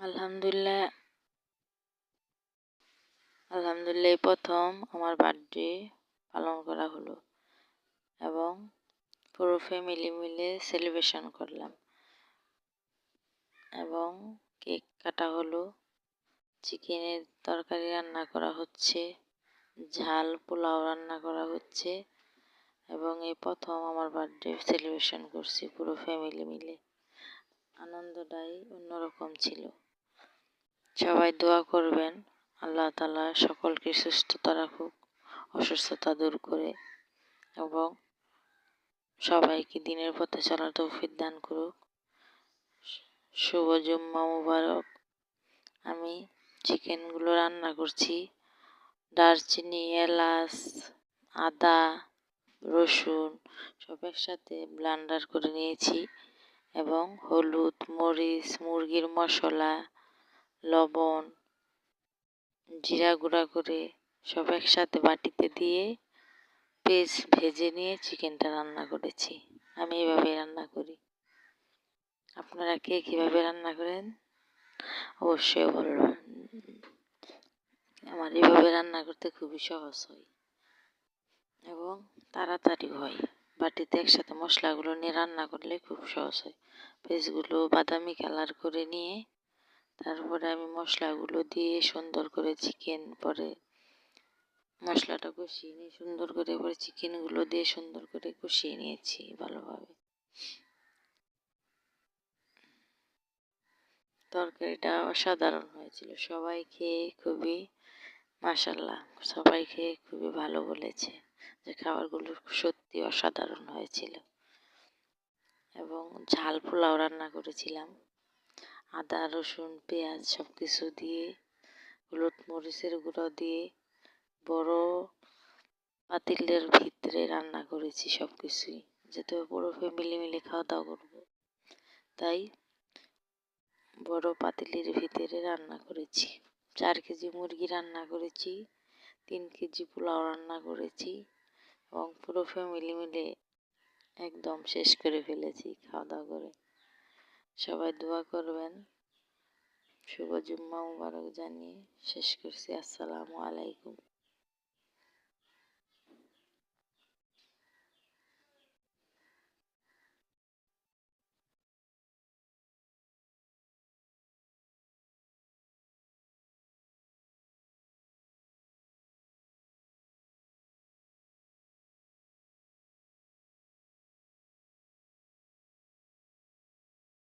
আলহামদুলিল্লাহ এই প্রথম আমার বার্থডে পালন করা হলো এবং পুরো ফ্যামিলি মিলে সেলিব্রেশন করলাম এবং কেক কাটা হলো, চিকেনের তরকারি রান্না করা হচ্ছে, ঝাল পোলাও রান্না করা হচ্ছে এবং এই প্রথম আমার বার্থডে সেলিব্রেশন করছি পুরো ফ্যামিলি মিলে। আনন্দটাই অন্যরকম ছিল। সবাই দোয়া করবেন আল্লাহ তাআলা সকলকে সুস্থতা রাখুক, অসুস্থতা দূর করে এবং সবাইকে দিনের পথে চলার তৌফিক দান করুক। শুভ জুম্মা মুবারক। আমি চিকেনগুলো রান্না করছি, দারচিনি, এলাচ, আদা, রসুন সব একসাথে ব্লেন্ডার করে নিয়েছি এবং হলুদ, মরিচ, মুরগির মশলা, লবণ, জিরা গুঁড়া করে সব একসাথে বাটিতে দিয়ে পেস্ট ভেজে নিয়ে চিকেনটা রান্না করেছি। আমি এভাবে রান্না করি। আপনারা কে কীভাবে রান্না করেন অবশ্যই বলবেন। আমার এভাবে রান্না করতে খুবই সহজ হয় এবং তাড়াতাড়ি হয়। বাটিতে একসাথে মশলাগুলো নিয়ে রান্না করলে খুব সহজ হয়। পেস্টগুলো বাদামি কালার করে নিয়ে তারপরে আমি মশলাগুলো দিয়ে সুন্দর করে পরে মশলাটা কষিয়ে নিয়ে সুন্দর করে পরে চিকেনগুলো দিয়ে সুন্দর করে কষিয়ে নিয়েছি ভালোভাবে। তরকারিটা অসাধারণ হয়েছিল, সবাই খেয়ে খুবই মাশাআল্লাহ, সবাই খেয়ে খুবই ভালো বলেছে যে খাবারগুলো সত্যি অসাধারণ হয়েছিল। এবং ঝাল পোলাও রান্না করেছিলাম, আদা রসুন পেঁয়াজ সব কিছু দিয়ে, হলুদ মরিচের গুঁড়ো দিয়ে বড় পাতিলের ভিতরে রান্না করেছি সব কিছুই, যেহেতু পুরো ফ্যামিলি মিলে খাওয়া দাওয়া করবো তাই বড় পাতিলের ভিতরে রান্না করেছি। 4 কেজি মুরগি রান্না করেছি, 3 কেজি পোলাও রান্না করেছি এবং পুরো ফ্যামিলি মিলে একদম শেষ করে ফেলেছি খাওয়া দাওয়া করে। সবাই দোয়া করবেন। শুভ জুম্মা মুবারক জানিয়ে শেষ করছি। আসসালামু আলাইকুম।